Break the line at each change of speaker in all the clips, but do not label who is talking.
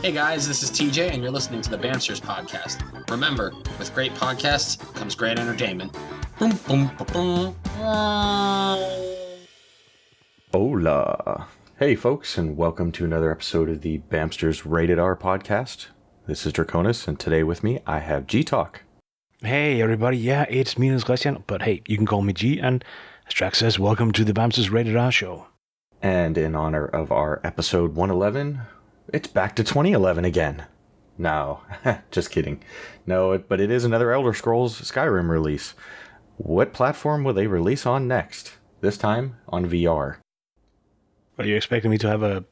Hey guys, this is TJ, and you're listening to the Bamsters Podcast. Remember, with great podcasts comes great entertainment. Boom, boom, boom, boom.
Hola. Hey folks, and welcome to another episode of the Bamsters Rated R Podcast. This is Draconis, and today with me I have G-Talk.
Hey everybody, yeah, it's me and Christian, but hey, you can call me G, and as Drac says, welcome to the Bamsters Rated R show.
And in honor of our episode 111, it's back to 2011 again. No, just kidding. No, but it is another Elder Scrolls Skyrim release. What platform will they release on next? This time on VR.
Are you expecting me to have a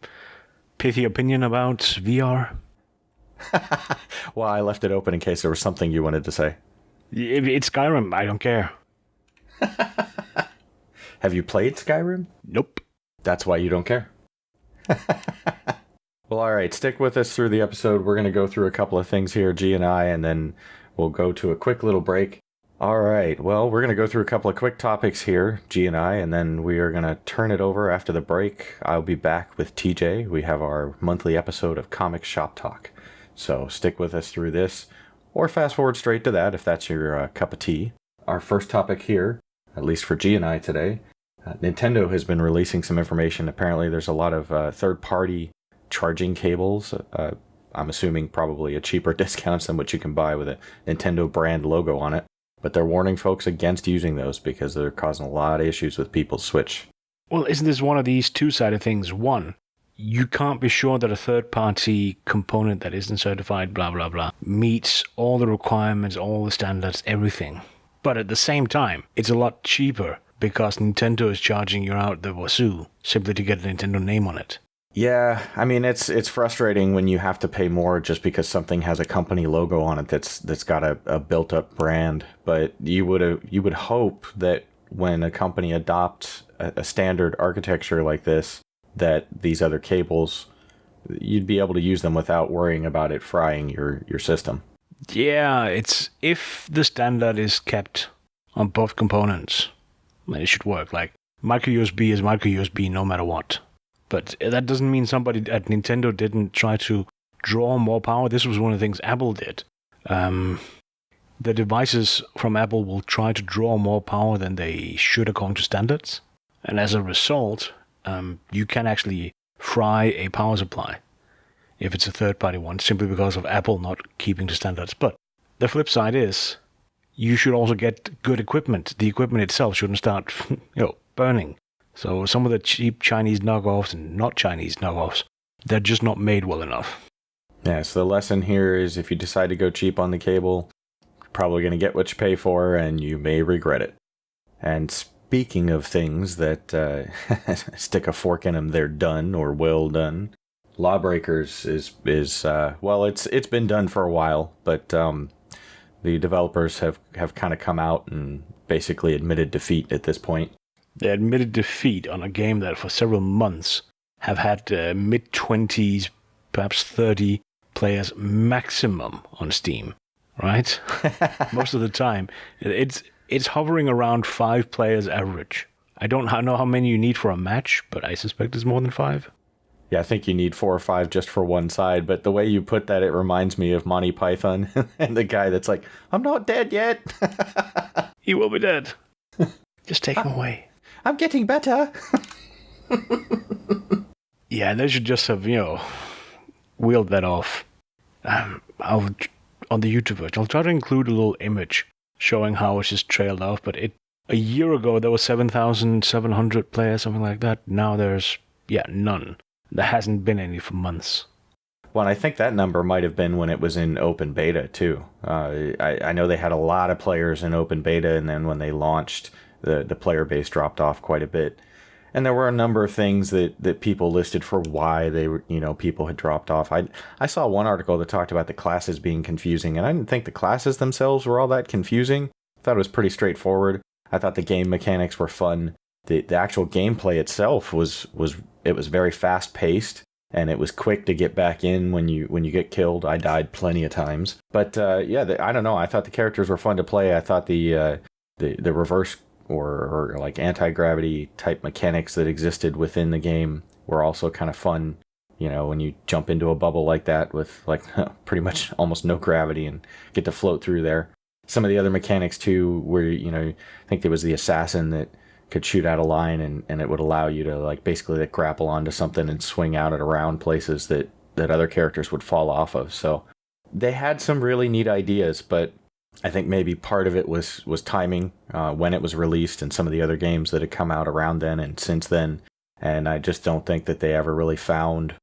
pithy opinion about VR?
Well, I left it open in case there was something you wanted to say.
It's Skyrim, I don't care.
Have you played Skyrim?
Nope.
That's why you don't care. Well, alright, stick with us through the episode. We're going to go through a couple of things here, G and I, and then we'll go to a quick little break. Alright, well, we're going to go through a couple of quick topics here, G and I, and then we are going to turn it over after the break. I'll be back with TJ. We have our monthly episode of Comic ShopTalk. So stick with us through this, or fast forward straight to that if that's your cup of tea. Our first topic here, at least for G and I today, Nintendo has been releasing some information. Apparently there's a lot of third-party charging cables. I'm assuming probably at cheaper discounts than what you can buy with a Nintendo brand logo on it. But they're warning folks against using those because they're causing a lot of issues with people's Switch.
Well, isn't this one of these two-sided things? One, you can't be sure that a third-party component that isn't certified, blah, blah, blah, meets all the requirements, all the standards, everything. But at the same time, it's a lot cheaper because Nintendo is charging you out the wazoo simply to get a Nintendo name on it.
Yeah, I mean, it's frustrating when you have to pay more just because something has a company logo on it that's got a built-up brand. But you would hope that when a company adopts a standard architecture like this, that these other cables, you'd be able to use them without worrying about it frying your system.
Yeah, it's if the standard is kept on both components, then it should work. Like, micro USB is micro USB no matter what. But that doesn't mean somebody at Nintendo didn't try to draw more power. This was one of the things Apple did. The devices from Apple will try to draw more power than they should according to standards. And as a result, you can actually fry a power supply if it's a third-party one, simply because of Apple not keeping to standards. But the flip side is, you should also get good equipment. The equipment itself shouldn't start, burning. So some of the cheap Chinese knockoffs and not Chinese knockoffs, they're just not made well enough.
Yeah, so the lesson here is if you decide to go cheap on the cable, you're probably going to get what you pay for, and you may regret it. And speaking of things that stick a fork in them, they're done or well done. Lawbreakers is it's been done for a while, but the developers have kind of come out and basically admitted defeat at this point.
They admitted defeat on a game that for several months have had mid-20s, perhaps 30 players maximum on Steam, right? Most of the time. It's hovering around 5 players average. I don't know how many you need for a match, but I suspect it's more than 5.
Yeah, I think you need 4 or 5 just for one side, but the way you put that, it reminds me of Monty Python and the guy that's like, I'm not dead yet.
He will be dead. Just take him away.
I'm getting better.
Yeah, they should just have, wheeled that off. On the YouTube version, I'll try to include a little image showing how it's just trailed off, but a year ago there was 7,700 players, something like that. Now there's, none. There hasn't been any for months.
Well, I think that number might have been when it was in open beta, too. I know they had a lot of players in open beta, and then when they launched, the player base dropped off quite a bit. And there were a number of things that people listed for why they were, people had dropped off. I saw one article that talked about the classes being confusing, and I didn't think the classes themselves were all that confusing. I thought it was pretty straightforward. I thought the game mechanics were fun. The actual gameplay itself was very fast paced, and it was quick to get back in when you get killed. I died plenty of times, but I don't know. I thought the characters were fun to play. I thought the reverse or like anti-gravity type mechanics that existed within the game were also kind of fun. You know, when you jump into a bubble like that with like pretty much almost no gravity and get to float through there. Some of the other mechanics too, where, you know, I think there was the assassin that could shoot out a line and it would allow you to like basically like grapple onto something and swing out at around places that other characters would fall off of. So they had some really neat ideas, but I think maybe part of it was timing, when it was released and some of the other games that had come out around then and since then. And I just don't think that they ever really found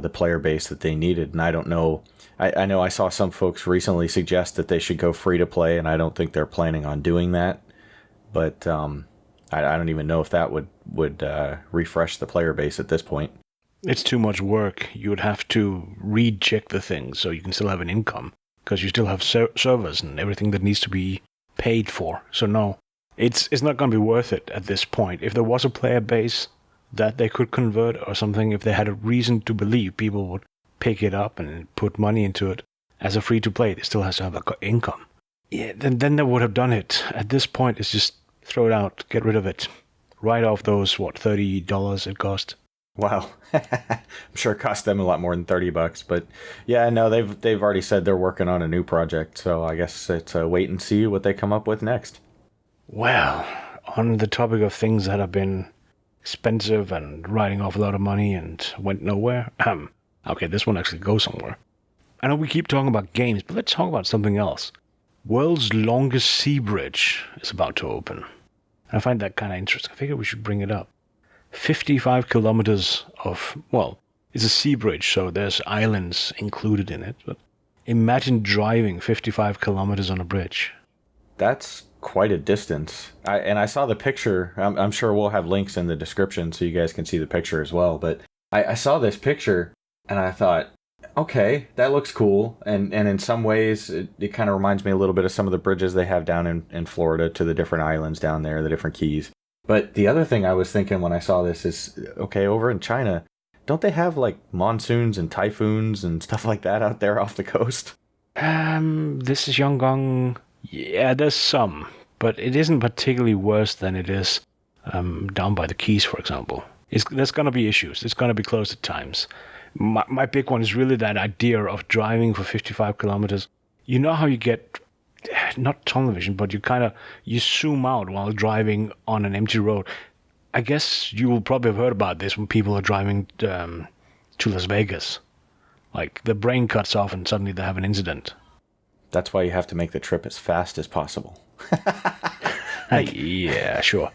the player base that they needed. And I don't know. I know I saw some folks recently suggest that they should go free to play, and I don't think they're planning on doing that. But I don't even know if that would refresh the player base at this point.
It's too much work. You would have to recheck the things so you can still have an income, because you still have servers and everything that needs to be paid for. So no, it's not going to be worth it at this point. If there was a player base that they could convert or something, if they had a reason to believe people would pick it up and put money into it as a free-to-play, it still has to have an income. Yeah, then they would have done it. At this point, it's just throw it out, get rid of it. Write off those, $30 it cost.
Wow. I'm sure it cost them a lot more than $30, but yeah, no, they've already said they're working on a new project, so I guess it's a wait and see what they come up with next.
Well, on the topic of things that have been expensive and writing off a lot of money and went nowhere, okay, this one actually goes somewhere. I know we keep talking about games, but let's talk about something else. World's longest sea bridge is about to open. And I find that kind of interesting. I figure we should bring it up. 55 kilometers of, well, it's a sea bridge, so there's islands included in it. But imagine driving 55 kilometers on a bridge.
That's quite a distance. I saw the picture. I'm sure we'll have links in the description so you guys can see the picture as well. But I saw this picture and I thought, okay, that looks cool. And in some ways, it kind of reminds me a little bit of some of the bridges they have down in Florida to the different islands down there, the different keys. But the other thing I was thinking when I saw this is, okay, over in China, don't they have like monsoons and typhoons and stuff like that out there off the coast?
This is Yangon. Yeah, there's some, but it isn't particularly worse than it is down by the Keys, for example. There's going to be issues. It's going to be closed at times. My big one is really that idea of driving for 55 kilometers. You know how you get, not tunnel vision, but you zoom out while driving on an empty road. I guess you will probably have heard about this when people are driving to Las Vegas. Like, the brain cuts off and suddenly they have an incident.
That's why you have to make the trip as fast as possible.
Yeah, sure.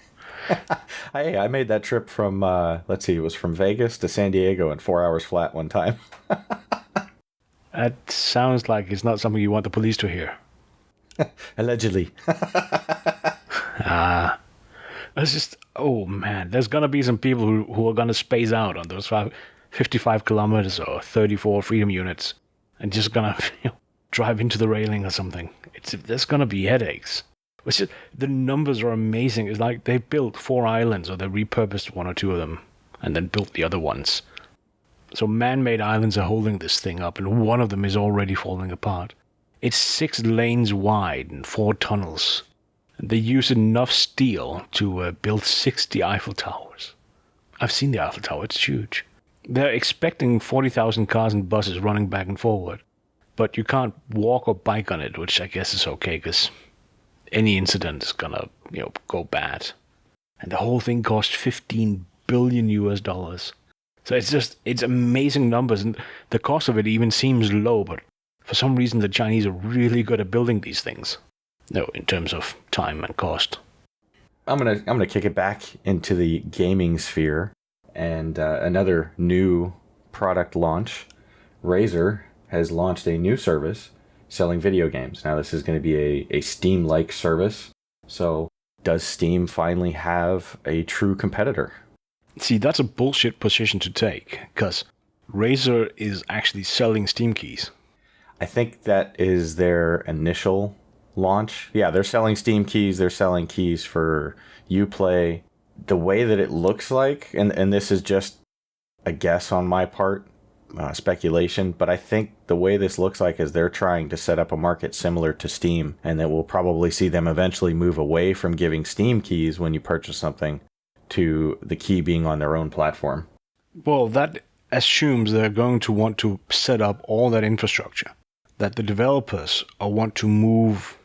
Hey, I made that trip from, it was from Vegas to San Diego in 4 hours flat one time.
That sounds like it's not something you want the police to hear.
Allegedly.
It's just, oh man, there's going to be some people who are going to space out on those 55 kilometers or 34 freedom units and just going to drive into the railing or something. There's going to be headaches. It's just, the numbers are amazing. It's like they built 4 islands, or they repurposed 1 or 2 of them and then built the other ones. So man-made islands are holding this thing up, and one of them is already falling apart. It's 6 lanes wide and 4 tunnels. And they use enough steel to build 60 Eiffel Towers. I've seen the Eiffel Tower. It's huge. They're expecting 40,000 cars and buses running back and forward. But you can't walk or bike on it, which I guess is okay, because any incident is gonna, go bad. And the whole thing cost $15 billion. So it's amazing numbers, and the cost of it even seems low, but for some reason the Chinese are really good at building these things. No, in terms of time and cost.
I'm gonna kick it back into the gaming sphere, and another new product launch. Razer has launched a new service selling video games. Now this is going to be a Steam-like service. So does Steam finally have a true competitor?
See, that's a bullshit position to take, because Razer is actually selling Steam keys.
I think that is their initial launch. Yeah, they're selling Steam keys. They're selling keys for Uplay. The way that it looks like, and this is just a guess on my part, speculation, but I think the way this looks like is they're trying to set up a market similar to Steam, and that we'll probably see them eventually move away from giving Steam keys when you purchase something to the key being on their own platform.
Well, that assumes they're going to want to set up all that infrastructure, that the developers want to move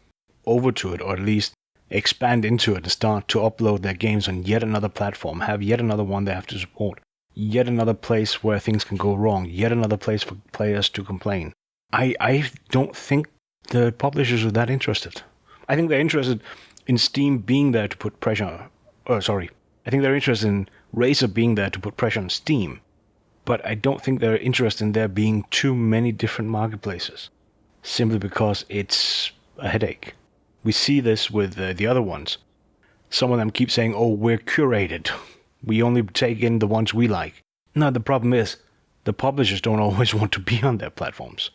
over to it, or at least expand into it and start to upload their games on yet another platform, have yet another one they have to support, yet another place where things can go wrong, yet another place for players to complain. I don't think the publishers are that interested. I think they're interested in Steam being there to put pressure. I think they're interested in Razer being there to put pressure on Steam. But I don't think they're interested in there being too many different marketplaces, simply because it's a headache. We see this with the other ones. Some of them keep saying, oh, we're curated. We only take in the ones we like. No, the problem is, the publishers don't always want to be on their platforms.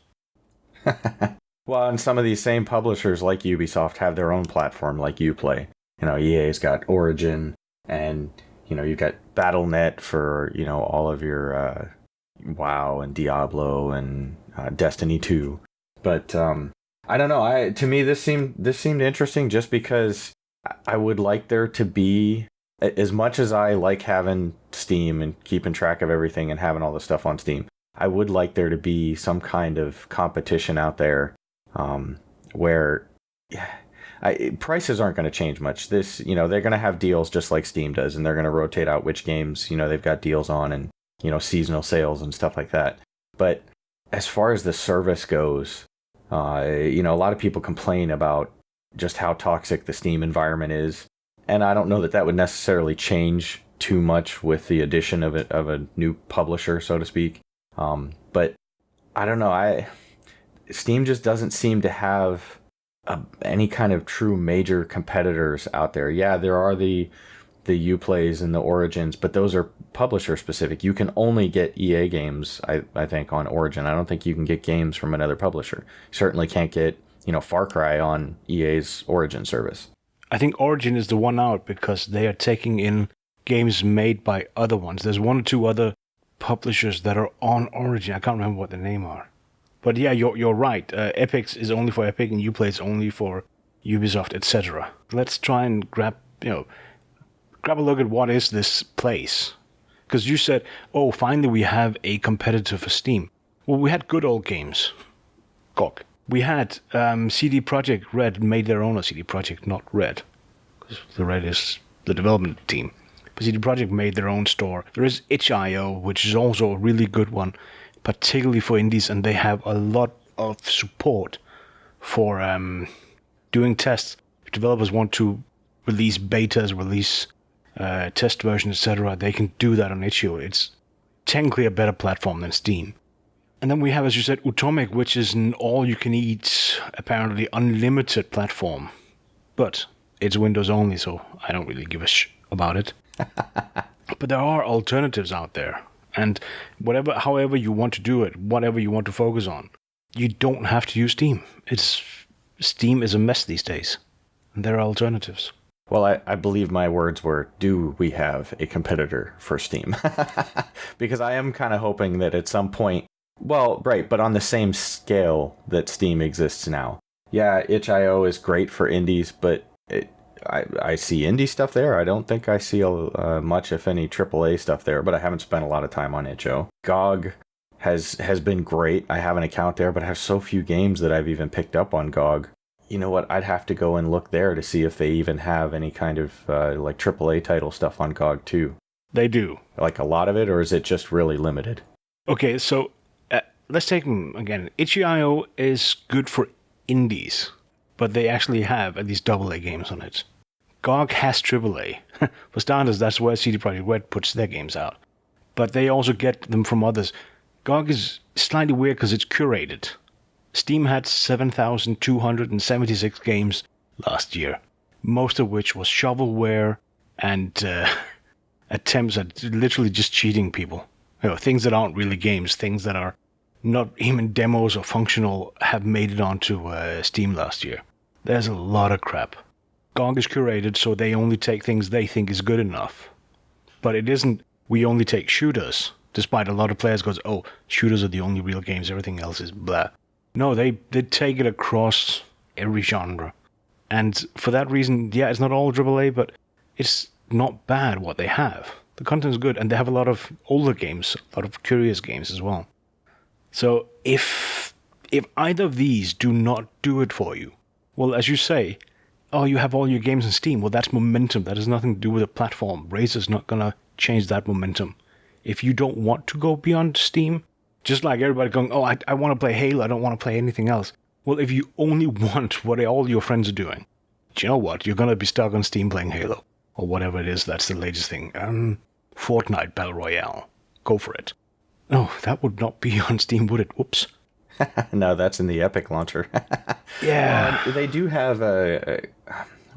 Well, and some of these same publishers like Ubisoft have their own platform like Uplay. EA's got Origin, and, you've got Battle.net for, all of your WoW and Diablo and Destiny 2. But I don't know. To me, this seemed interesting just because I would like there to be, as much as I like having Steam and keeping track of everything and having all the stuff on Steam, I would like there to be some kind of competition out there where prices aren't going to change much. They're going to have deals just like Steam does, and they're going to rotate out which games, they've got deals on, and, seasonal sales and stuff like that. But as far as the service goes, a lot of people complain about just how toxic the Steam environment is. And I don't know that would necessarily change too much with the addition of a new publisher, so to speak. But I don't know. Steam just doesn't seem to have any kind of true major competitors out there. Yeah, there are the Uplays and the Origins, but those are publisher specific. You can only get EA games, I think, on Origin. I don't think you can get games from another publisher. You certainly can't get, Far Cry on EA's Origin service.
I think Origin is the one out because they are taking in games made by other ones. There's one or two other publishers that are on Origin. I can't remember what the name are. But yeah, you're right. Epic is only for Epic, and Uplay is only for Ubisoft, etc. Let's try and grab a look at what is this place. Because you said, oh, finally we have a competitor for Steam. Well, we had good old games. GOG. We had CD Projekt Red made their own, or CD Projekt, not Red, because the Red is the development team. But CD Projekt made their own store. There is itch.io, which is also a really good one, particularly for indies, and they have a lot of support for doing tests. If developers want to release betas, release test versions, etc., they can do that on itch.io. It's technically a better platform than Steam. And then we have, as you said, Utomik, which is an all-you-can-eat, apparently unlimited platform. But it's Windows only, so I don't really give a about it. But there are alternatives out there. And however you want to do it, whatever you want to focus on, you don't have to use Steam. Steam is a mess these days. And there are alternatives.
Well, I believe my words were, do we have a competitor for Steam? Because I am kind of hoping that at some point, well, right, but on the same scale that Steam exists now. Yeah, itch.io is great for indies, but I see indie stuff there. I don't think I see much, if any, AAA stuff there, but I haven't spent a lot of time on itch.io. GOG has been great. I have an account there, but I have so few games that I've even picked up on GOG. You know what? I'd have to go and look there to see if they even have any kind of like AAA title stuff on GOG too.
They do.
Like a lot of it, or is it just really limited?
Okay, so let's take them again. itch.io is good for indies, but they actually have at least AA games on it. GOG has AAA. For starters, that's where CD Projekt Red puts their games out. But they also get them from others. GOG is slightly weird because it's curated. Steam had 7,276 games last year, most of which was shovelware and attempts at literally just cheating people. Things that aren't really games, things that are not even demos or functional, have made it onto Steam last year. There's a lot of crap. GOG is curated, so they only take things they think is good enough. But it isn't, we only take shooters, despite a lot of players goes, oh, shooters are the only real games, everything else is blah. No, they take it across every genre. And for that reason, yeah, it's not all AAA, but it's not bad what they have. The content is good, and they have a lot of older games, a lot of curious games as well. So if either of these do not do it for you, well, as you say, oh, you have all your games on Steam. Well, that's momentum. That has nothing to do with the platform. Razer's not going to change that momentum. If you don't want to go beyond Steam, just like everybody going, oh, I want to play Halo, I don't want to play anything else. Well, if you only want what all your friends are doing, do you know what? You're going to be stuck on Steam playing Halo. Or whatever it is, that's the latest thing. Fortnite Battle Royale. Go for it. Oh, that would not be on Steam, would it? Whoops.
No, that's in the Epic launcher.
Yeah.
They do have a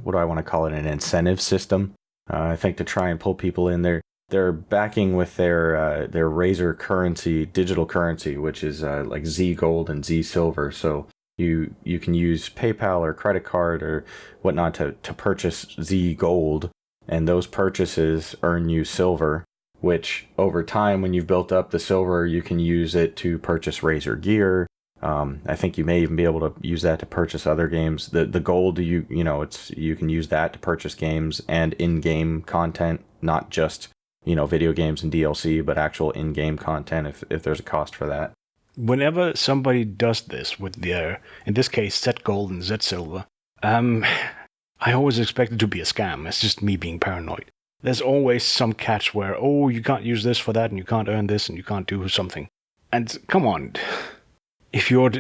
what do I want to call it, an incentive system, I think, to try and pull people in there. They're backing with their Razer currency, digital currency, which is like Z Gold and Z Silver. So you can use PayPal or credit card or whatnot to purchase Z Gold, and those purchases earn you silver, which over time, when you've built up the silver, you can use it to purchase Razer gear. I think you may even be able to use that to purchase other games. The gold, you can use that to purchase games and in-game content, not just video games and DLC, but actual in-game content if there's a cost for that.
Whenever somebody does this with their, in this case, Z Gold and Z Silver, I always expect it to be a scam. It's just me being paranoid. There's always some catch where, oh, you can't use this for that, and you can't earn this, and you can't do something. And come on, if you're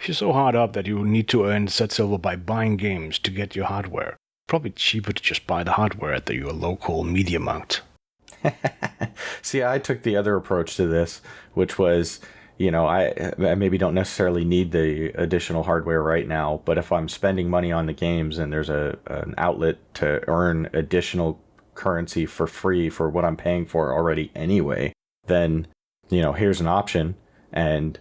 so hard up that you need to earn Z Silver by buying games to get your hardware, probably cheaper to just buy the hardware at your local media mart.
See, I took the other approach to this, which was, I maybe don't necessarily need the additional hardware right now, but if I'm spending money on the games and there's an outlet to earn additional currency for free for what I'm paying for already anyway, then, here's an option. And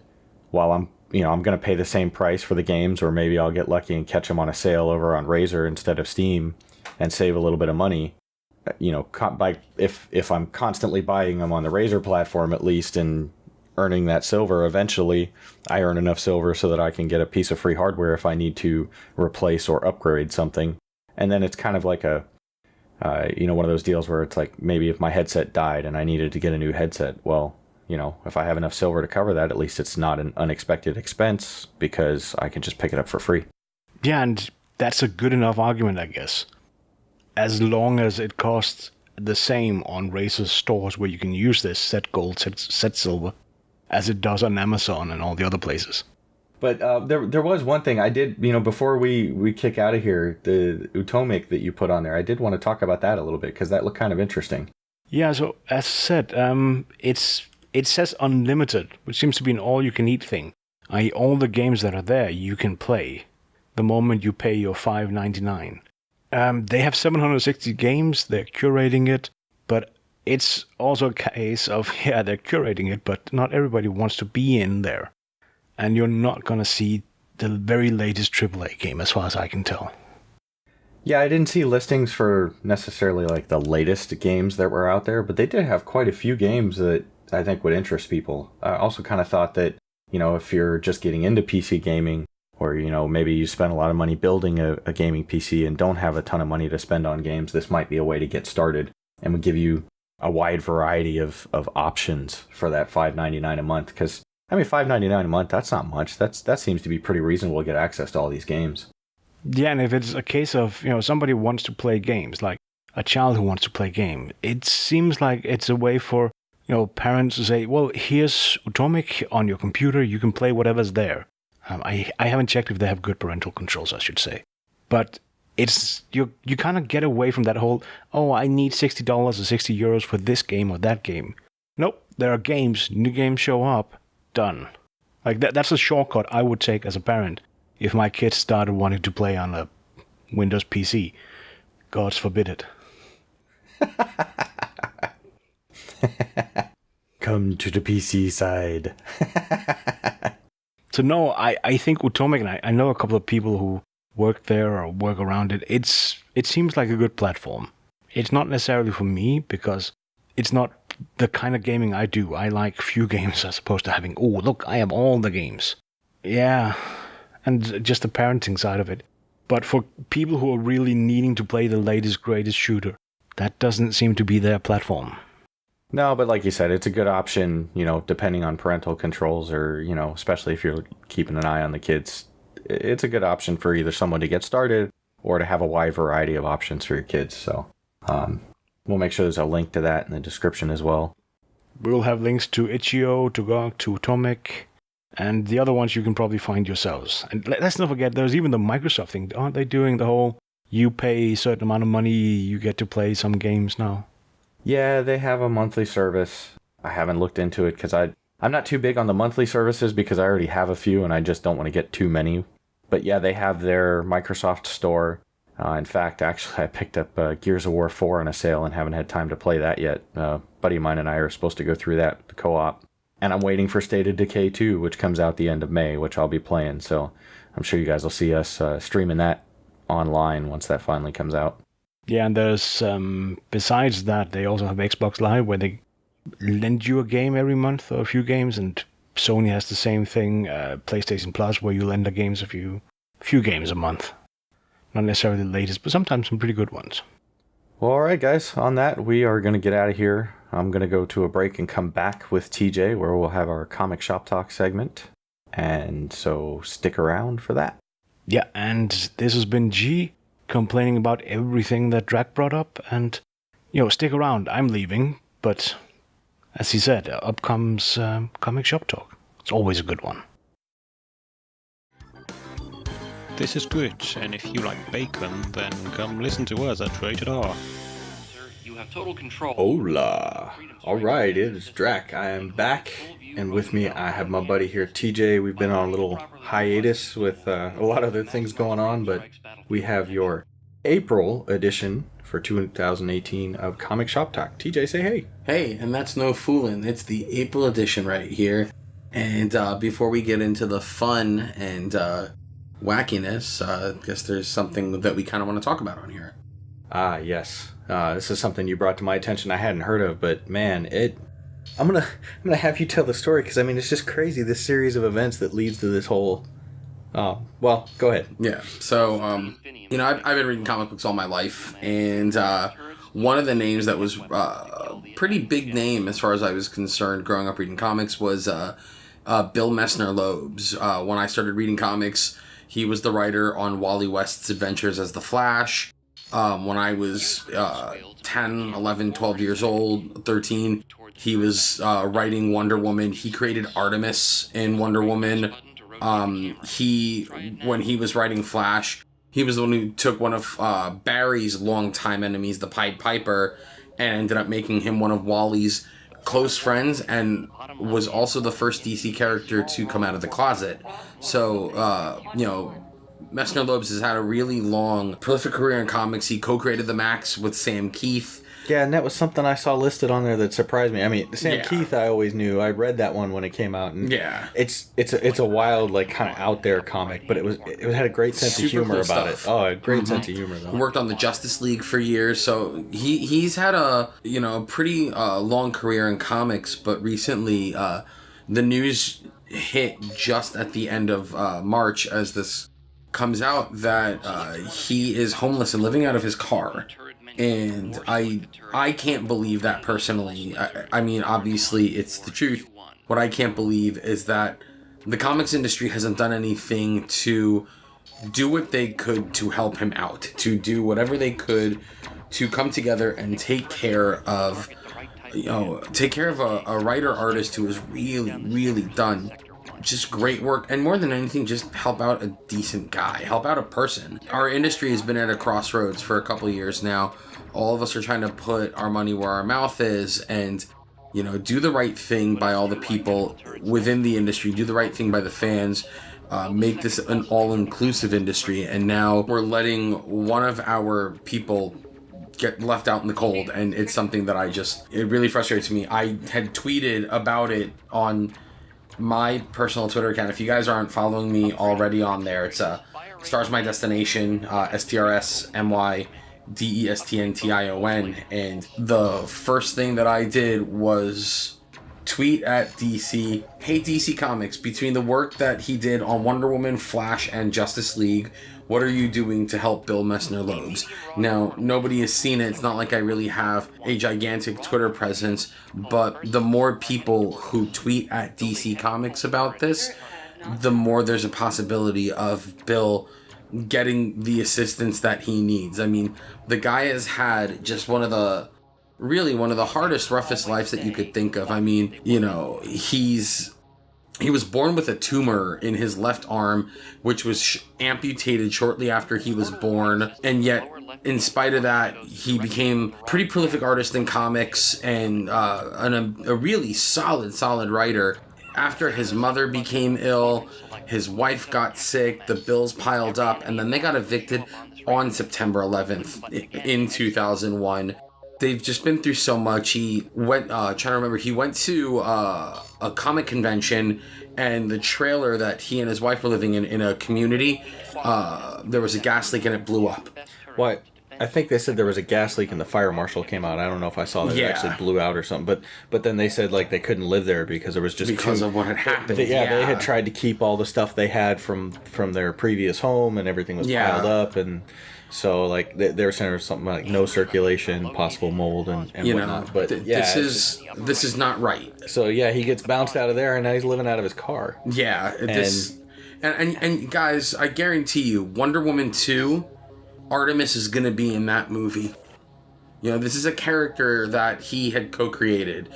while I'm going to pay the same price for the games, or maybe I'll get lucky and catch them on a sale over on Razer instead of Steam and save a little bit of money. If I'm constantly buying them on the Razer platform at least and earning that silver, eventually I earn enough silver so that I can get a piece of free hardware if I need to replace or upgrade something. And then it's kind of like one of those deals where it's like, maybe if my headset died and I needed to get a new headset, well, if I have enough silver to cover that, at least it's not an unexpected expense because I can just pick it up for free.
Yeah, and that's a good enough argument, I guess. As long as it costs the same on Razer's stores where you can use this Z Gold, Z Silver, as it does on Amazon and all the other places.
But there was one thing I did, before we kick out of here, the Utomik that you put on there, I did want to talk about that a little bit because that looked kind of interesting. Yeah,
so as I said, it says unlimited, which seems to be an all-you-can-eat thing. All the games that are there you can play the moment you pay your $5.99. They have 760 games, they're curating it, but it's also a case of, they're curating it, but not everybody wants to be in there. And you're not going to see the very latest AAA game, as far as I can tell.
Yeah, I didn't see listings for necessarily like the latest games that were out there, but they did have quite a few games that I think would interest people. I also kind of thought that, if you're just getting into PC gaming, or, maybe you spend a lot of money building a gaming PC and don't have a ton of money to spend on games, this might be a way to get started and would give you a wide variety of options for that $5.99 a month. Because, $5.99 a month, that's not much. That seems to be pretty reasonable to get access to all these games.
Yeah, and if it's a case of, somebody wants to play games, like a child who wants to play a game, it seems like it's a way for, parents to say, well, here's Utomik on your computer, you can play whatever's there. I haven't checked if they have good parental controls, I should say. But it's you kind of get away from that whole, oh, I need $60 or €60 for this game or that game. Nope, there are games, new games show up, done. Like that's a shortcut I would take as a parent if my kids started wanting to play on a Windows PC. God forbid it.
Come to the PC side.
So no, I think Utomik, and I know a couple of people who work there or work around it. It seems like a good platform. It's not necessarily for me because it's not the kind of gaming I do. I like few games as opposed to having, oh, look, I have all the games. Yeah, and just the parenting side of it. But for people who are really needing to play the latest, greatest shooter, that doesn't seem to be their platform.
No, but like you said, it's a good option, depending on parental controls or, especially if you're keeping an eye on the kids. It's a good option for either someone to get started or to have a wide variety of options for your kids. So we'll make sure there's a link to that in the description as well.
We'll have links to Itch.io, to GOG, to Utomik, and the other ones you can probably find yourselves. And let's not forget, there's even the Microsoft thing. Aren't they doing the whole, you pay a certain amount of money, you get to play some games now?
Yeah, they have a monthly service. I haven't looked into it because I'm not too big on the monthly services because I already have a few and I just don't want to get too many. But yeah, they have their Microsoft store. In fact, actually, I picked up Gears of War 4 on a sale and haven't had time to play that yet. A buddy of mine and I are supposed to go through that, the co-op. And I'm waiting for State of Decay 2, which comes out the end of May, which I'll be playing. So I'm sure you guys will see us streaming that online once that finally comes out.
Yeah, and there's, besides that, they also have Xbox Live where they lend you a game every month or a few games, and Sony has the same thing, PlayStation Plus, where you lend the games a few games a month. Not necessarily the latest, but sometimes some pretty good ones.
Well, all right, guys. On that, we are going to get out of here. I'm going to go to a break and come back with TJ, where we'll have our Comic Shop Talk segment. And so stick around for that.
Yeah, and this has been G complaining about everything that Drac brought up. And, stick around. I'm leaving, but as he said, up comes Comic Shop Talk. It's always a good one.
This is good, and if you like bacon, then come listen to us at Rated R.
You have total control.
Hola. All right, it is Drac. I am back, and with me I have my buddy here, TJ. We've been on a little hiatus with a lot of other things going on, but we have your April edition for 2018 of Comic Shop Talk. TJ, say hey.
Hey, and that's no fooling. It's the April edition right here. And before we get into the fun and wackiness, I guess there's something that we kind of want to talk about on here.
Ah, yes. This is something you brought to my attention I hadn't heard of, but man, I'm gonna have you tell the story because it's just crazy, this series of events that leads to this whole. Well, go ahead.
Yeah. So, I've been reading comic books all my life, and one of the names that was a pretty big name as far as I was concerned growing up reading comics was Bill Messner-Loebs. When I started reading comics, he was the writer on Wally West's Adventures as the Flash. When I was 10, 11, 12 years old, 13, he was writing Wonder Woman. He created Artemis in Wonder Woman. When he was writing Flash, he was the one who took one of Barry's longtime enemies, the Pied Piper, and ended up making him one of Wally's close friends, and was also the first DC character to come out of the closet. So, Messner-Loebs has had a really long, prolific career in comics. He co-created the Max with Sam Keith.
Yeah, and that was something I saw listed on there that surprised me. Sam Keith I always knew. I read that one when it came out, and it's a wild, like, kind of out there comic, but it had a great sense of humor about it. Oh, a great sense of humor though.
He worked on the Justice League for years, so he's had a pretty long career in comics. But recently, the news hit just at the end of March as this comes out that he is homeless and living out of his car. And I can't believe that personally. Obviously it's the truth. What I can't believe is that the comics industry hasn't done anything to do what they could to help him out, to do whatever they could to come together and take care of a writer artist who has really, really done just great work, and more than anything, just help out a decent guy, help out a person. Our industry has been at a crossroads for a couple of years now. All of us are trying to put our money where our mouth is and, do the right thing by all the people within the industry, do the right thing by the fans, make this an all-inclusive industry. And now we're letting one of our people get left out in the cold, and it's something that it really frustrates me. I had tweeted about it on my personal Twitter account. If you guys aren't following me already on there, it's Stars My Destination, STRSMYDESTNTION, and the first thing that I did was tweet at DC, hey DC Comics, between the work that he did on Wonder Woman, Flash, and Justice League, what are you doing to help Bill Messner-Loebs? Now, nobody has seen it. It's not like I really have a gigantic Twitter presence, but the more people who tweet at DC Comics about this, the more there's a possibility of Bill getting the assistance that he needs. I mean, the guy has had just one of the hardest, roughest lives that you could think of. I mean, you know, he was born with a tumor in his left arm, which was amputated shortly after he was born. And yet, in spite of that, he became a pretty prolific artist in comics and a really solid writer. After his mother became ill, his wife got sick, the bills piled up, and then they got evicted on September 11th in 2001. They've just been through so much. He went, he went to a comic convention, and the trailer that he and his wife were living in a community, there was a gas leak and it blew up.
What? I think they said there was a gas leak and the fire marshal came out. I don't know if I saw that it actually blew out or something. But then they said like they couldn't live there because there was just
of what had happened.
They had tried to keep all the stuff they had from their previous home, and everything was piled up, and so like they were saying there was something like no circulation, possible mold, and whatnot. But
this is not right.
So yeah, he gets bounced out of there, and now he's living out of his car.
Yeah, and guys, I guarantee you, Wonder Woman 2. Artemis is going to be in that movie. You know, this is a character that he had co-created.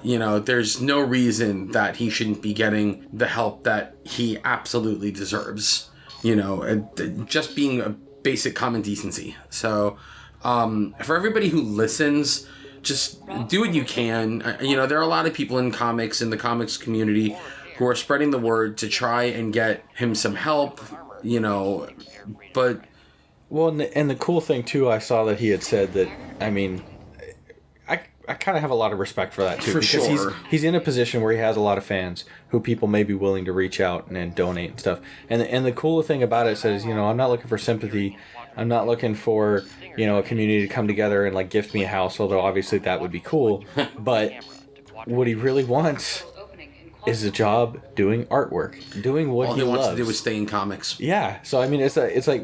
You know, there's no reason that he shouldn't be getting the help that he absolutely deserves. You know, just being a basic common decency. So, for everybody who listens, just do what you can. You know, there are a lot of people in the comics community, who are spreading the word to try and get him some help, you know, but...
Well, and the cool thing, too, I saw that he had said that, I mean, I kind of have a lot of respect for that, too.
For
because
sure.
He's in a position where he has a lot of fans who people may be willing to reach out and donate and stuff. And the cool thing about it says, you know, I'm not looking for sympathy. I'm not looking for, you know, a community to come together and, like, gift me a house, although obviously that would be cool. But what he really wants is a job doing artwork, doing what he loves. All he wants
to do is stay in comics.
Yeah, so I mean, it's like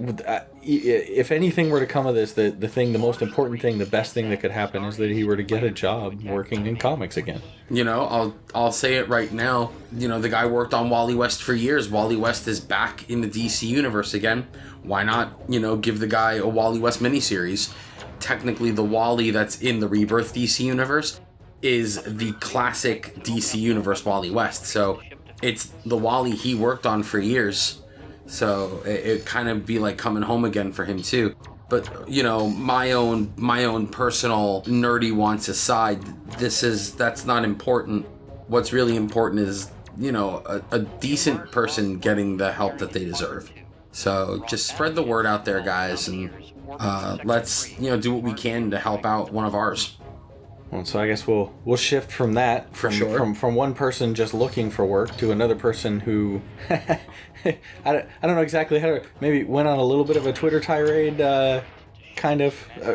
if anything were to come of this, the most important thing, the best thing that could happen is that he were to get a job working in comics again.
You know, I'll say it right now. You know, the guy worked on Wally West for years. Wally West is back in the DC universe again. Why not, you know, give the guy a Wally West miniseries? Technically, the Wally that's in the Rebirth DC universe is the classic DC Universe Wally West. So it's the Wally he worked on for years. So it kind of be like coming home again for him too. But, you know, my own personal nerdy wants aside, that's not important. What's really important is, you know, a decent person getting the help that they deserve. So just spread the word out there, guys, and let's, you know, do what we can to help out one of ours.
Well, so I guess we'll shift from that, from one person just looking for work to another person who I don't know exactly how to, maybe went on a little bit of a Twitter tirade,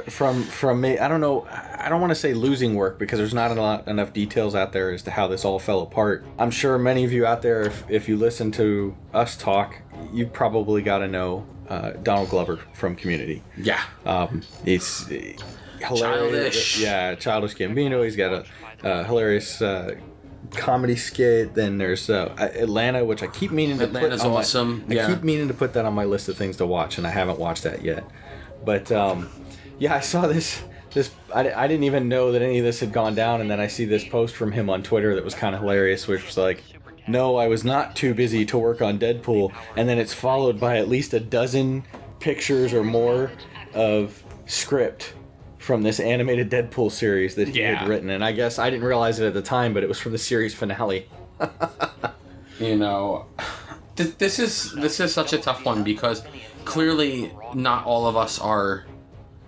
from me. I don't know. I don't want to say losing work because there's not enough details out there as to how this all fell apart. I'm sure many of you out there, if you listen to us talk, you probably got to know Donald Glover from Community.
Yeah.
He's hilarious. Childish Gambino. He's got a hilarious comedy skit. Then there's Atlanta, which I keep meaning to
Atlanta's awesome.
I keep meaning to put that on my list of things to watch, and I haven't watched that yet. But I saw this. I didn't even know that any of this had gone down, and then I see this post from him on Twitter that was kind of hilarious, which was like, "No, I was not too busy to work on Deadpool," and then it's followed by at least a dozen pictures or more of script from this animated Deadpool series that he had written, and I guess I didn't realize it at the time, but it was from the series finale.
You know, this is such a tough one because clearly not all of us are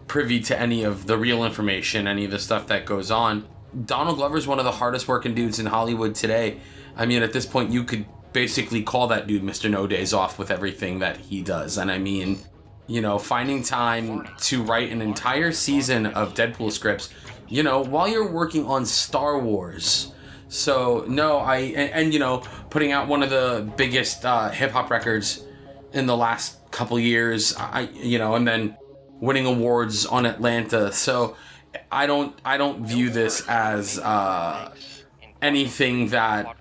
privy to any of the real information, any of the stuff that goes on. Donald Glover's one of the hardest working dudes in Hollywood today. I mean, at this point, you could basically call that dude Mr. No Days Off with everything that he does, and I mean, you know, finding time to write an entire season of Deadpool scripts, you know, while you're working on Star Wars. So, no, and you know, putting out one of the biggest hip-hop records in the last couple years, and then winning awards on Atlanta. So I don't view this as anything that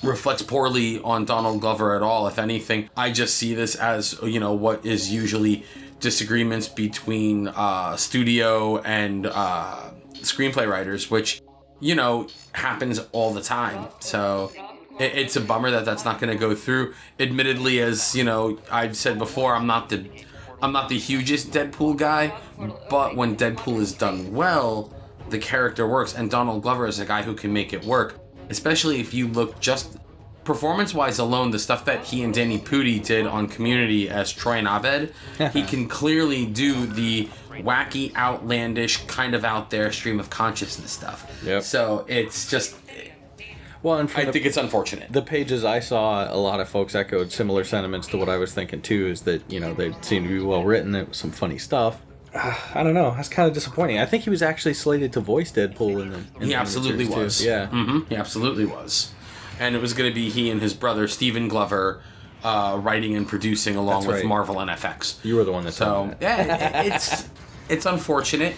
reflects poorly on Donald Glover at all. If anything, I just see this as, what is usually disagreements between studio and screenplay writers, which, happens all the time. So it's a bummer that that's not going to go through. Admittedly, as I've said before, I'm not the hugest Deadpool guy, but when Deadpool is done well, the character works, and Donald Glover is a guy who can make it work. Especially if you look just performance-wise alone, the stuff that he and Danny Pudi did on Community as Troy and Abed, he can clearly do the wacky, outlandish, kind of out there stream of consciousness stuff.
Yep.
So it's just...
Well, and
I think it's unfortunate.
The pages I saw, a lot of folks echoed similar sentiments to what I was thinking too, is that, they seem to be well written, there was some funny stuff. I don't know. That's kind of disappointing. I think he was actually slated to voice Deadpool in the
He absolutely was.
Too. Yeah.
Mm-hmm. He absolutely was. And it was going to be he and his brother, Stephen Glover, writing and producing along
That's
with
right.
Marvel and FX.
You were the one that told me that.
Yeah, it's unfortunate.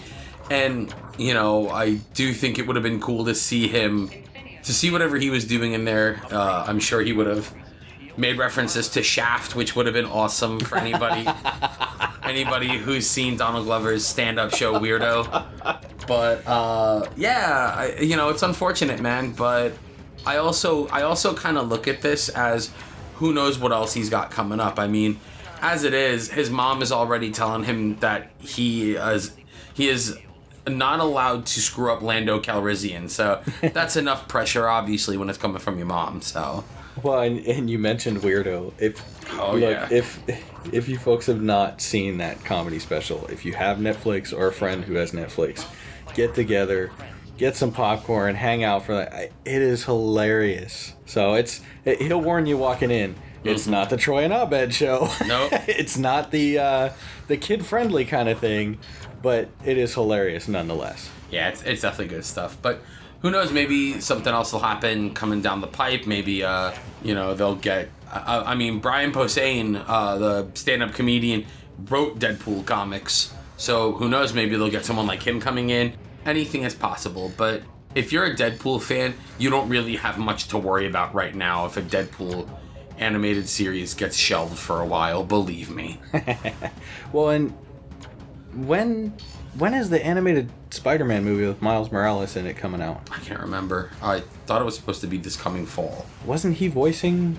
And, I do think it would have been cool to see him, to see whatever he was doing in there. I'm sure he would have made references to Shaft, which would have been awesome for anybody. Anybody who's seen Donald Glover's stand-up show Weirdo. But it's unfortunate, man. But I also kind of look at this as who knows what else he's got coming up. I mean, as it is, his mom is already telling him that he is not allowed to screw up Lando Calrissian. So that's enough pressure, obviously, when it's coming from your mom. So.
Well, and you mentioned Weirdo. If you folks have not seen that comedy special, if you have Netflix or a friend who has Netflix, get together, get some popcorn, hang out for that. It is hilarious. So he'll warn you walking in. It's not the Troy and Abed show.
Nope.
It's not the kid-friendly kind of thing, but it is hilarious nonetheless.
Yeah, it's definitely good stuff. But who knows, maybe something else will happen coming down the pipe. Maybe, they'll get... Brian Posehn, the stand-up comedian, wrote Deadpool comics. So who knows, maybe they'll get someone like him coming in. Anything is possible. But if you're a Deadpool fan, you don't really have much to worry about right now if a Deadpool animated series gets shelved for a while, believe me.
Well, and when is the animated Spider-Man movie with Miles Morales in it coming out?
I can't remember. I thought it was supposed to be this coming fall.
Wasn't he voicing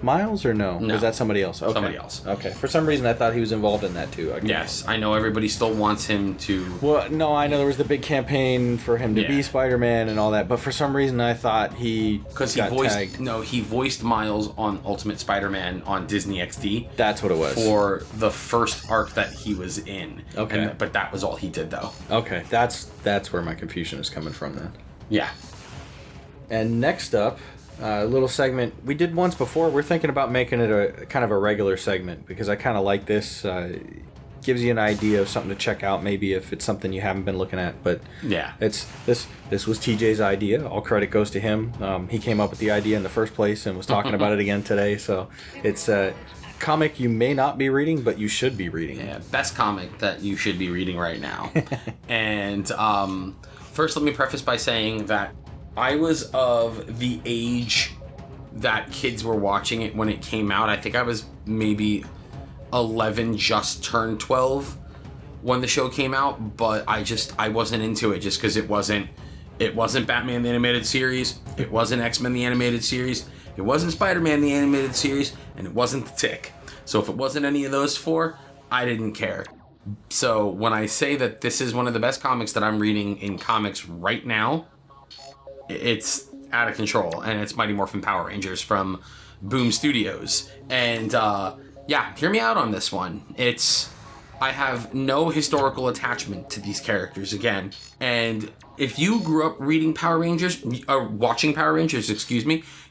Miles or no?
No.
Was that somebody else? Okay.
Somebody else.
Okay. For some reason, I thought he was involved in that too.
Yes, I know everybody still wants him to...
Well, no, I know there was the big campaign for him to be Spider-Man and all that, but for some reason I thought he
he voiced Miles on Ultimate Spider-Man on Disney XD.
That's what it was.
For the first arc that he was in.
Okay.
But that was all he did, though.
Okay, that's where my confusion is coming from then.
Yeah.
And next up, a little segment we did once before. We're thinking about making it a kind of a regular segment because I kind of like this. Gives you an idea of something to check out, maybe if it's something you haven't been looking at. But
yeah,
this was TJ's idea. All credit goes to him. He came up with the idea in the first place and was talking about it again today. So it's a comic you may not be reading, but you should be reading.
Yeah, best comic that you should be reading right now. And first, let me preface by saying that I was of the age that kids were watching it when it came out. I think I was maybe 11, just turned 12 when the show came out, but I wasn't into it just because it wasn't Batman the Animated Series, it wasn't X-Men the Animated Series, it wasn't Spider-Man the Animated Series, and it wasn't The Tick. So if it wasn't any of those four, I didn't care. So when I say that this is one of the best comics that I'm reading in comics right now, it's out of control, and it's Mighty Morphin Power Rangers from Boom Studios. And hear me out on this one. I have no historical attachment to these characters again. And if you grew up reading Power Rangers, or watching Power Rangers,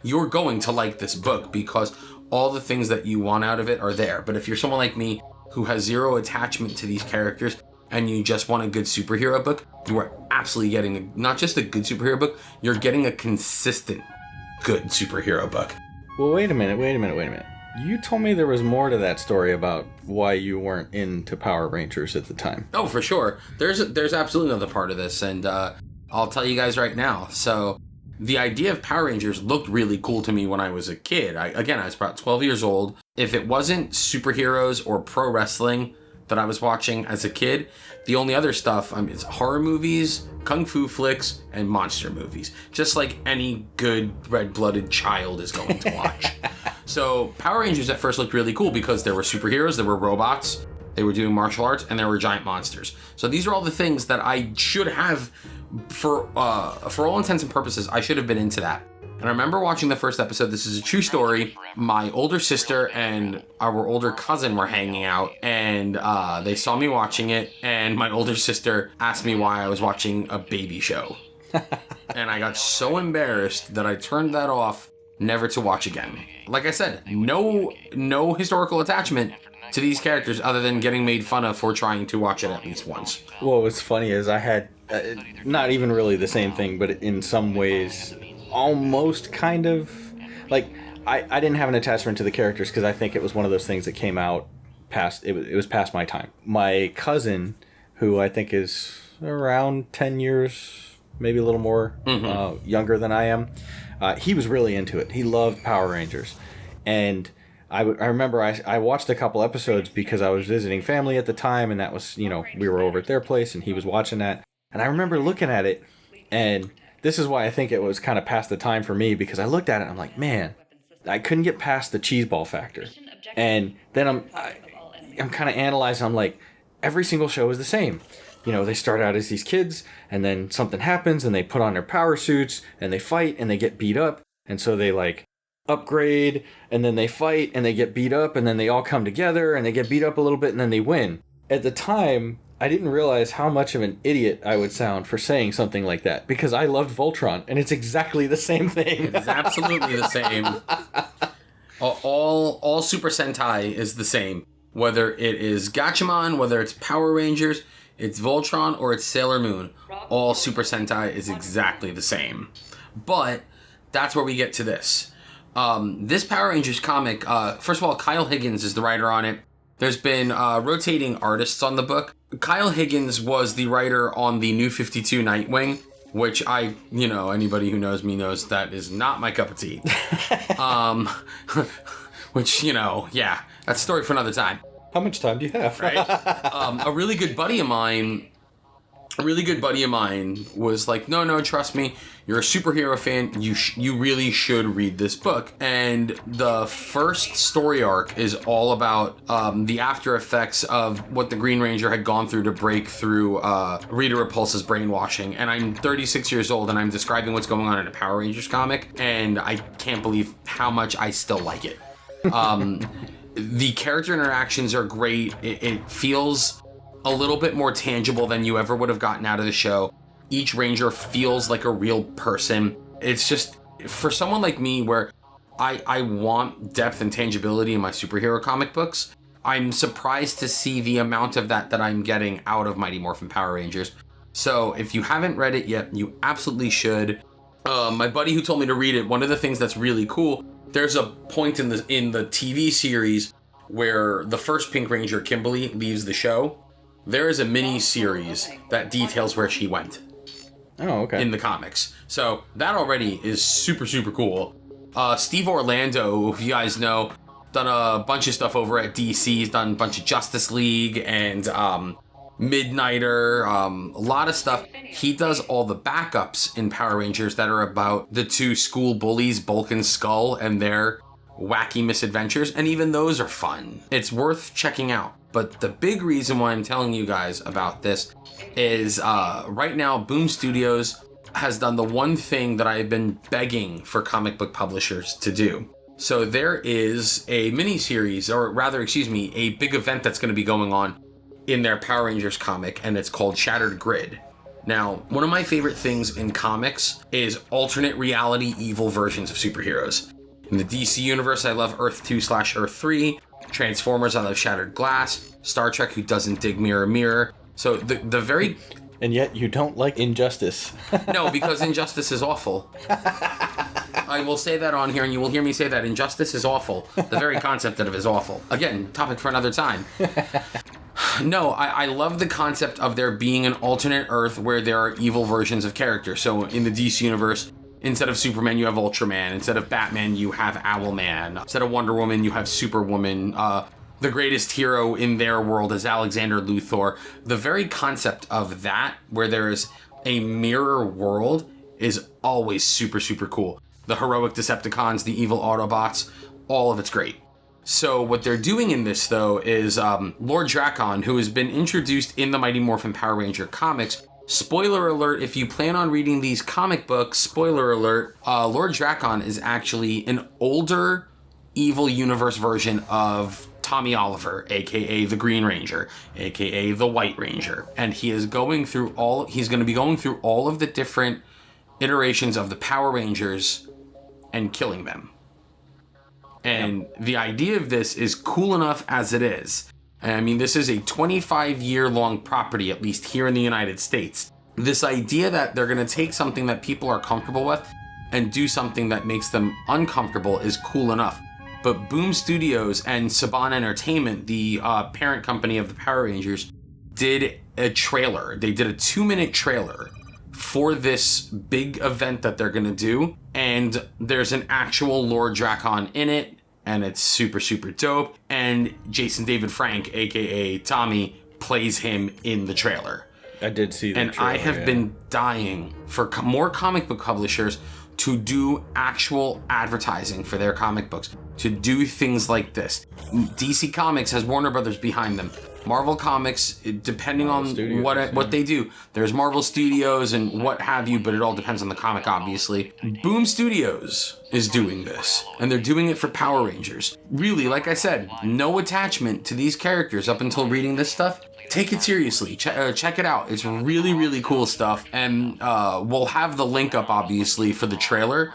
you're going to like this book because all the things that you want out of it are there. But if you're someone like me who has zero attachment to these characters and you just want a good superhero book, you are absolutely getting not just a good superhero book, you're getting a consistent good superhero book.
Well, wait a minute. You told me there was more to that story about why you weren't into Power Rangers at the time.
Oh, for sure. There's absolutely another part of this, and I'll tell you guys right now. So, the idea of Power Rangers looked really cool to me when I was a kid. I was about 12 years old. If it wasn't superheroes or pro wrestling that I was watching as a kid, the only other stuff is horror movies, kung fu flicks, and monster movies. Just like any good red-blooded child is going to watch. So Power Rangers at first looked really cool because there were superheroes, there were robots, they were doing martial arts, and there were giant monsters. So these are all the things that I should have, for all intents and purposes, I should have been into that. And I remember watching the first episode. This is a true story. My older sister and our older cousin were hanging out, and they saw me watching it, and my older sister asked me why I was watching a baby show. And I got so embarrassed that I turned that off, never to watch again. Like I said, no historical attachment to these characters other than getting made fun of for trying to watch it at least once.
Well, what's funny is I had, not even really the same thing, but in some ways, almost kind of, like, I didn't have an attachment to the characters because I think it was one of those things that came out past, it was past my time. My cousin, who I think is around 10 years, maybe a little more, younger than I am, he was really into it. He loved Power Rangers. And I remember I watched a couple episodes because I was visiting family at the time, and that was, we were over at their place, and he was watching that. And I remember looking at it, and this is why I think it was kind of past the time for me, because I looked at it and I'm like, man, I couldn't get past the cheeseball factor. And then I'm kind of analyzing, I'm like, every single show is the same. They start out as these kids, and then something happens, and they put on their power suits, and they fight, and they get beat up. And so they, upgrade, and then they fight, and they get beat up, and then they all come together, and they get beat up a little bit, and then they win. At the time, I didn't realize how much of an idiot I would sound for saying something like that, because I loved Voltron, and it's exactly the same thing.
It is absolutely the same. All Super Sentai is the same. Whether it is Gatchaman, whether it's Power Rangers, it's Voltron, or it's Sailor Moon, all Super Sentai is exactly the same. But that's where we get to this. This Power Rangers comic, first of all, Kyle Higgins is the writer on it. There's been rotating artists on the book. Kyle Higgins was the writer on the New 52 Nightwing, which anybody who knows me knows that is not my cup of tea. Which, that's a story for another time.
How much time do you have?
Right? A really good buddy of mine was like, no, trust me, you're a superhero fan, you really should read this book. And the first story arc is all about the after effects of what the Green Ranger had gone through to break through Rita Repulsa's brainwashing. And I'm 36 years old, and I'm describing what's going on in a Power Rangers comic, and I can't believe how much I still like it. The character interactions are great. It feels a little bit more tangible than you ever would have gotten out of the show. Each Ranger feels like a real person. It's just, for someone like me where I want depth and tangibility in my superhero comic books, I'm surprised to see the amount of that I'm getting out of Mighty Morphin Power Rangers. So if you haven't read it yet, you absolutely should. My buddy who told me to read it, one of the things that's really cool, there's a point in the TV series where the first Pink Ranger, Kimberly, leaves the show. There is a mini series that details where she went.
Oh, okay.
In the comics. So that already is super, super cool. Steve Orlando, who you guys know, done a bunch of stuff over at DC. He's done a bunch of Justice League and Midnighter, a lot of stuff. He does all the backups in Power Rangers that are about the two school bullies, Bulk and Skull, and their wacky misadventures, and even those are fun. It's worth checking out. But the big reason why I'm telling you guys about this is right now Boom Studios has done the one thing that I've been begging for comic book publishers to do. So there is a mini-series, or rather, a big event that's going to be going on in their Power Rangers comic, and it's called Shattered Grid. Now, one of my favorite things in comics is alternate reality evil versions of superheroes. In the DC universe, I love Earth 2/Earth 3. Transformers, I love Shattered Glass. Star Trek, who doesn't dig Mirror Mirror. So the very
And yet you don't like Injustice.
No, because Injustice is awful. I will say that on here, and you will hear me say that Injustice is awful. The very concept of it is awful. Again, topic for another time. No, I love the concept of there being an alternate Earth where there are evil versions of characters. So in the DC universe, instead of Superman, you have Ultraman. Instead of Batman, you have Owlman. Instead of Wonder Woman, you have Superwoman. The greatest hero in their world is Alexander Luthor. The very concept of that, where there is a mirror world, is always super, super cool. The heroic Decepticons, the evil Autobots, all of it's great. So what they're doing in this, though, is Lord Dracon, who has been introduced in the Mighty Morphin Power Ranger comics. Spoiler alert, if you plan on reading these comic books, spoiler alert, Lord Dracon is actually an older evil universe version of Tommy Oliver, aka the Green Ranger, aka the White Ranger. And he's going to be going through all of the different iterations of the Power Rangers and killing them. And the idea of this is cool enough as it is. And I mean, this is a 25-year-long property, at least here in the United States. This idea that they're going to take something that people are comfortable with and do something that makes them uncomfortable is cool enough. But Boom Studios and Saban Entertainment, the parent company of the Power Rangers, did a trailer. They did a 2-minute trailer for this big event that they're going to do. And there's an actual Lord Dracon in it. And it's super, super dope. And Jason David Frank, aka Tommy, plays him in the trailer.
I did see that.
And
trailer,
I have been dying for more comic book publishers to do actual advertising for their comic books, to do things like this. DC Comics has Warner Brothers behind them. Marvel Comics, depending on what they do, there's Marvel Studios and what have you, but it all depends on the comic, obviously. Boom Studios is doing this, and they're doing it for Power Rangers. Really, like I said, no attachment to these characters up until reading this stuff. Take it seriously. Check it out. It's really, really cool stuff, and we'll have the link up, obviously, for the trailer.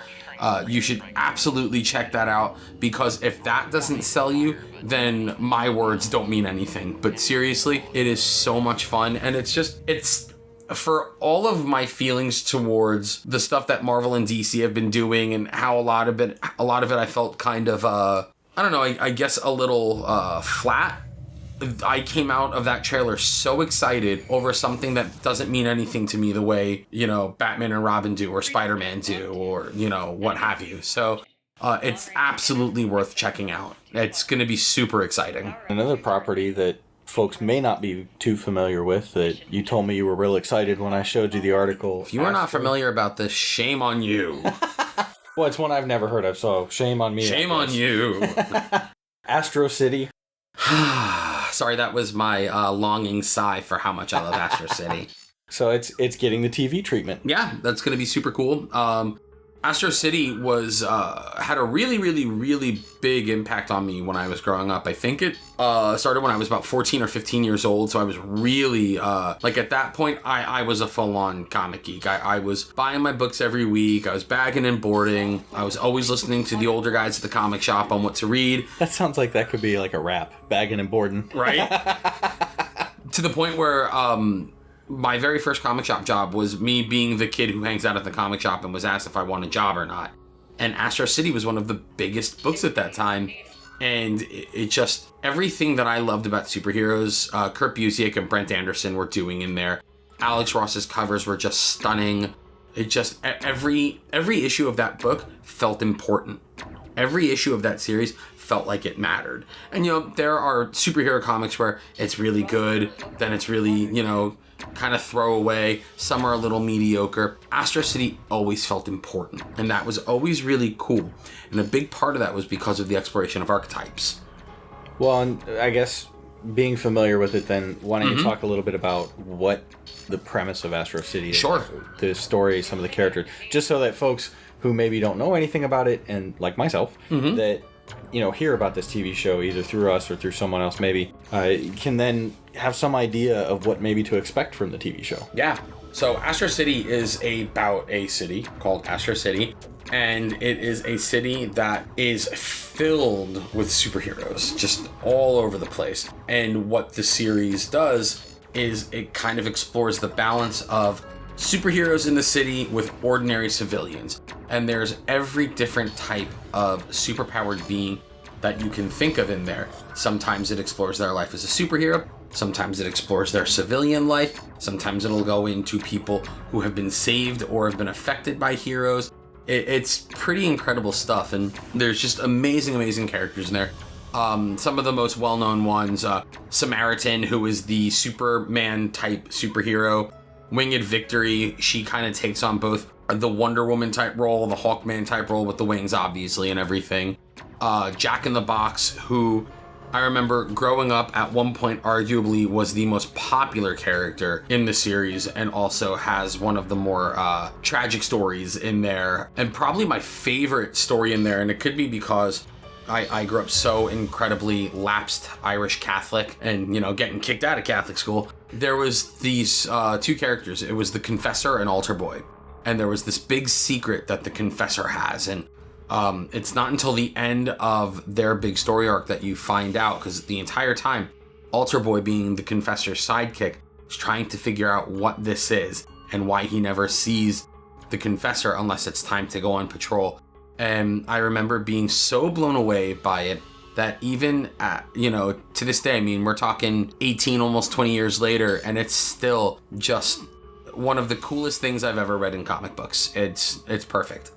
You should absolutely check that out, because if that doesn't sell you, then my words don't mean anything. But seriously, it is so much fun, and it's for all of my feelings towards the stuff that Marvel and DC have been doing, and how a lot of it I felt kind of I don't know, I guess a little flat. I came out of that trailer so excited over something that doesn't mean anything to me the way, Batman and Robin do, or Spider-Man do, or, what have you. So it's absolutely worth checking out. It's going to be super exciting.
Another property that folks may not be too familiar with, that you told me you were real excited when I showed you the article.
If you are not familiar about this, shame on you.
Well, it's one I've never heard of, so shame on me.
Shame on you.
Astro City.
Sorry, that was my longing sigh for how much I love Astro City.
So it's getting the TV treatment.
Yeah, that's going to be super cool. Astro City was had a really, really, really big impact on me when I was growing up. I think it started when I was about 14 or 15 years old. So I was really, at that point, I was a full-on comic geek. I was buying my books every week. I was bagging and boarding. I was always listening to the older guys at the comic shop on what to read.
That sounds like that could be like a rap. Bagging and boarding.
Right? To the point where my very first comic shop job was me being the kid who hangs out at the comic shop and was asked if I want a job or not. And Astro City was one of the biggest books at that time. And it just, everything that I loved about superheroes, Kurt Busiek and Brent Anderson were doing in there. Alex Ross's covers were just stunning. It just, every issue of that book felt important. Every issue of that series felt like it mattered. And, there are superhero comics where it's really good, then it's really, kind of throwaway. Some are a little mediocre. Astro City always felt important, and that was always really cool. And a big part of that was because of the exploration of archetypes.
Well, and I guess being familiar with it, then why don't you talk a little bit about what the premise of Astro City is?
Sure.
The story, some of the characters, just so that folks who maybe don't know anything about it, and like myself, that hear about this TV show either through us or through someone else maybe, can then have some idea of what maybe to expect from the TV show.
Yeah. So Astro City is about a city called Astro City, and it is a city that is filled with superheroes just all over the place. And what the series does is it kind of explores the balance of superheroes in the city with ordinary civilians. And there's every different type of superpowered being that you can think of in there. Sometimes it explores their life as a superhero. Sometimes it explores their civilian life. Sometimes it'll go into people who have been saved or have been affected by heroes. It's pretty incredible stuff, and there's just amazing characters in there. Some of the most well-known ones, Samaritan, who is the Superman type superhero. Winged Victory, she kind of takes on both the Wonder Woman type role, the Hawkman type role with the wings obviously and everything. Jack in the Box, who I remember growing up at one point arguably was the most popular character in the series, and also has one of the more tragic stories in there, and probably my favorite story in there, and it could be because I grew up so incredibly lapsed Irish Catholic and, you know, getting kicked out of Catholic school. There was these two characters. It was the Confessor and Altar Boy, and there was this big secret that the Confessor has, and it's not until the end of their big story arc that you find out, because the entire time, Altar Boy, being the Confessor's sidekick, is trying to figure out what this is and why he never sees the Confessor unless it's time to go on patrol. And I remember being so blown away by it that even at, you know, to this day, I mean, we're talking 18, almost 20 years later, and it's still just one of the coolest things I've ever read in comic books. It's perfect.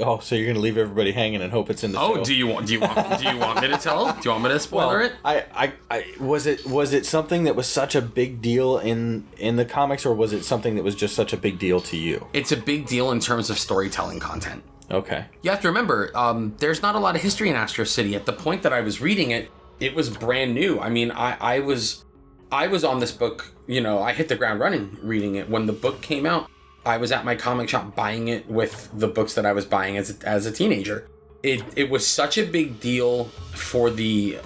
Oh, so you're gonna leave everybody hanging and hope it's in the show?
Oh, do you want me to tell? Do you want me to spoiler it?
I was it something that was such a big deal in the comics, or was it something that was just such a big deal to you?
It's a big deal in terms of storytelling content.
Okay.
You have to remember, there's not a lot of history in Astro City. At the point that I was reading it, it was brand new. I mean, I was on this book, you know, I hit the ground running reading it. When the book came out, I was at my comic shop buying it with the books that I was buying as a teenager. It was such a big deal for the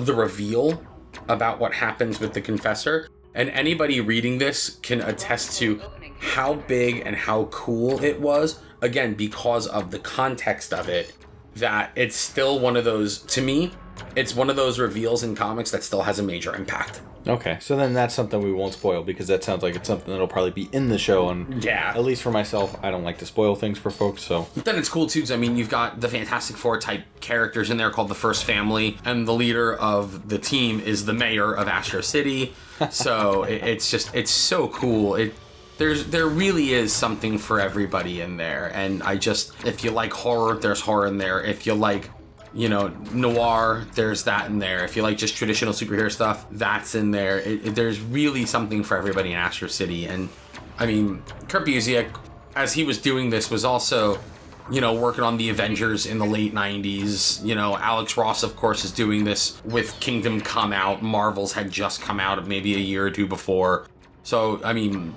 reveal about what happens with the Confessor. And anybody reading this can attest to how big and how cool it was. Again, because of the context of it, that it's still one of those, to me, it's one of those reveals in comics that still has a major impact.
Okay, so then that's something we won't spoil, because that sounds like it's something that'll probably be in the show, and
yeah,
at least for myself, I don't like to spoil things for folks, so.
But then it's cool too, because I mean, you've got the Fantastic Four type characters in there called the First Family, and the leader of the team is the mayor of Astro City, so it's so cool. There really is something for everybody in there, and if you like horror, there's horror in there. If you like, you know, noir, there's that in there. If you like just traditional superhero stuff, that's in there. There's really something for everybody in Astro City. And I mean, Kurt Busiek, as he was doing this, was also, you know, working on the Avengers in the late 90s. You know, Alex Ross, of course, is doing this with Kingdom Come Out. Marvel's had just come out maybe a year or two before. So, I mean,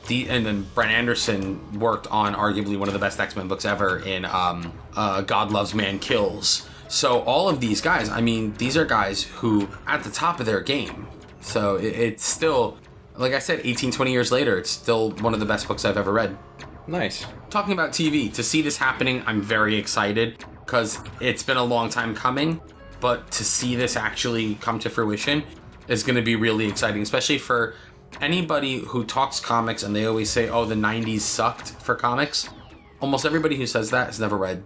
and then Brent Anderson worked on arguably one of the best X-Men books ever in God Loves, Man Kills. So all of these guys, I mean, these are guys who at the top of their game. So it's still, like I said, 18, 20 years later, it's still one of the best books I've ever read.
Nice.
Talking about TV, to see this happening, I'm very excited, because it's been a long time coming, but to see this actually come to fruition is going to be really exciting, especially for anybody who talks comics and they always say, oh, the 90s sucked for comics. Almost everybody who says that has never read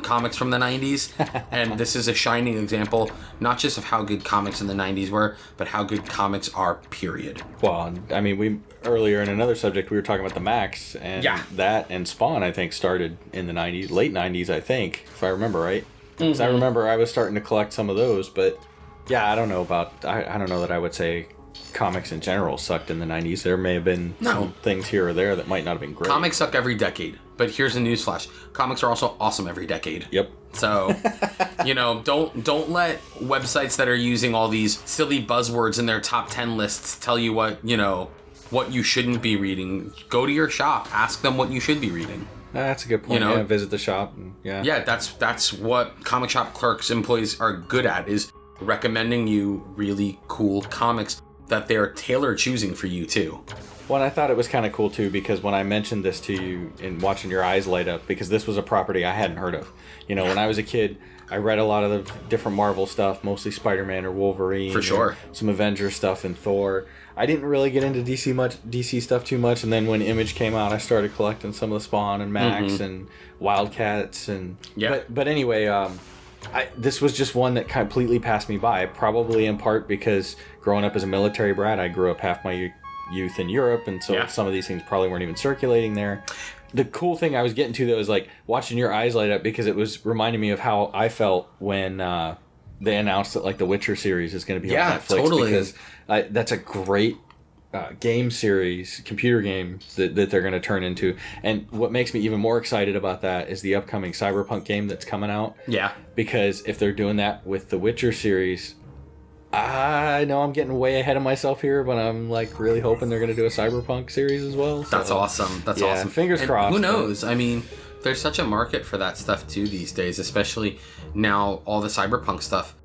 comics from the 90s, and this is a shining example, not just of how good comics in the 90s were, but how good comics are, period.
Well, I mean, we earlier in another subject, we were talking about the Max, and that and Spawn, I think, started in the 90s, late 90s, I think, if I remember right. Because I remember I was starting to collect some of those, but yeah, I don't know that I would say comics in general sucked in the 90s. There may have been some things here or there that might not have been great.
Comics suck every decade, but here's a newsflash. Comics are also awesome every decade.
Yep.
So, you know, don't let websites that are using all these silly buzzwords in their top 10 lists tell you what you shouldn't be reading. Go to your shop, ask them what you should be reading.
That's a good point. You know, visit the shop. And,
yeah, that's what comic shop clerks, employees are good at, is recommending you really cool comics that they're tailor choosing for you too.
Well, and I thought it was kind of cool too, because when I mentioned this to you and watching your eyes light up, because this was a property I hadn't heard of. You know, when I was a kid, I read a lot of the different Marvel stuff, mostly Spider-Man or Wolverine.
For sure.
Some Avengers stuff and Thor. I didn't really get into DC stuff too much, and then when Image came out, I started collecting some of the Spawn and Max and Wildcats and But anyway, this was just one that completely passed me by. Probably in part because growing up as a military brat, I grew up half my youth in Europe, and so some of these things probably weren't even circulating there. The cool thing I was getting to though is like watching your eyes light up, because it was reminding me of how I felt when they announced that like the Witcher series is going to be on Netflix.
Totally.
Because that's a great game series, computer game that they're going to turn into. And what makes me even more excited about that is the upcoming Cyberpunk game that's coming out.
Yeah.
Because if they're doing that with the Witcher series, I know I'm getting way ahead of myself here, but I'm like really hoping they're going to do a Cyberpunk series as well. So,
That's awesome. That's awesome.
Fingers crossed.
Who knows? I mean, there's such a market for that stuff too these days, especially now all the Cyberpunk stuff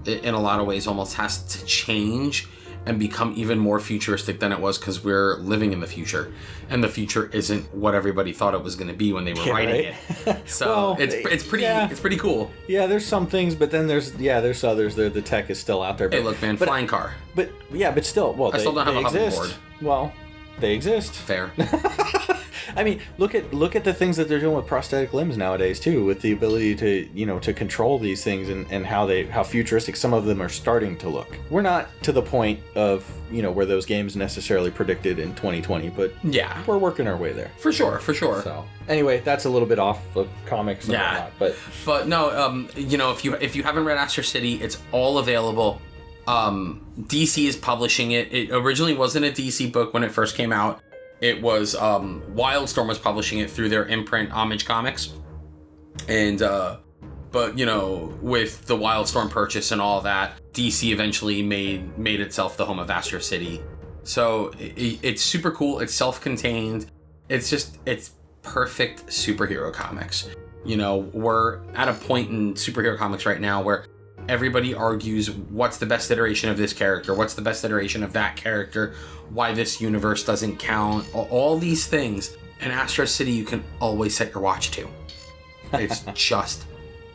in a lot of ways almost has to change and become even more futuristic than it was, because we're living in the future, and the future isn't what everybody thought it was going to be when they were writing it. So
Well,
it's pretty cool.
Yeah, there's some things, but then there's others. The tech is still out there. But,
Hey, look, man, flying car.
But still, well,
I still don't have a
exist.
hoverboard.
Well, they exist.
Fair.
I mean, look at the things that they're doing with prosthetic limbs nowadays too, with the ability to control these things and how futuristic some of them are starting to look. We're not to the point of where those games necessarily predicted in 2020, but
Yeah.
we're working our way there.
For sure.
So anyway, that's a little bit off of comics and whatnot,
But no, if you haven't read Astro City, it's all available. DC is publishing it. It originally wasn't a DC book when it first came out. It was Wildstorm was publishing it through their imprint Homage Comics, and but with the Wildstorm purchase and all that, DC eventually made itself the home of Astro City. So it's super cool. It's self-contained. It's perfect superhero comics. We're at a point in superhero comics right now where everybody argues what's the best iteration of this character, what's the best iteration of that character, why this universe doesn't count, all these things. In Astro City, you can always set your watch to. It's just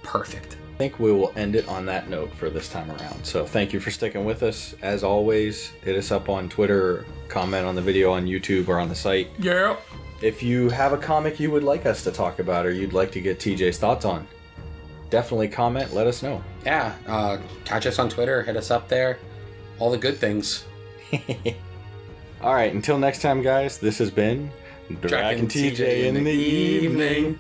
perfect.
I think we will end it on that note for this time around. So thank you for sticking with us. As always, hit us up on Twitter, comment on the video on YouTube or on the site.
Yeah.
If you have a comic you would like us to talk about or you'd like to get TJ's thoughts on, definitely comment, let us know.
Yeah, catch us on Twitter, hit us up there, all the good things.
All right, until next time, guys, this has been Drac and TJ in the evening.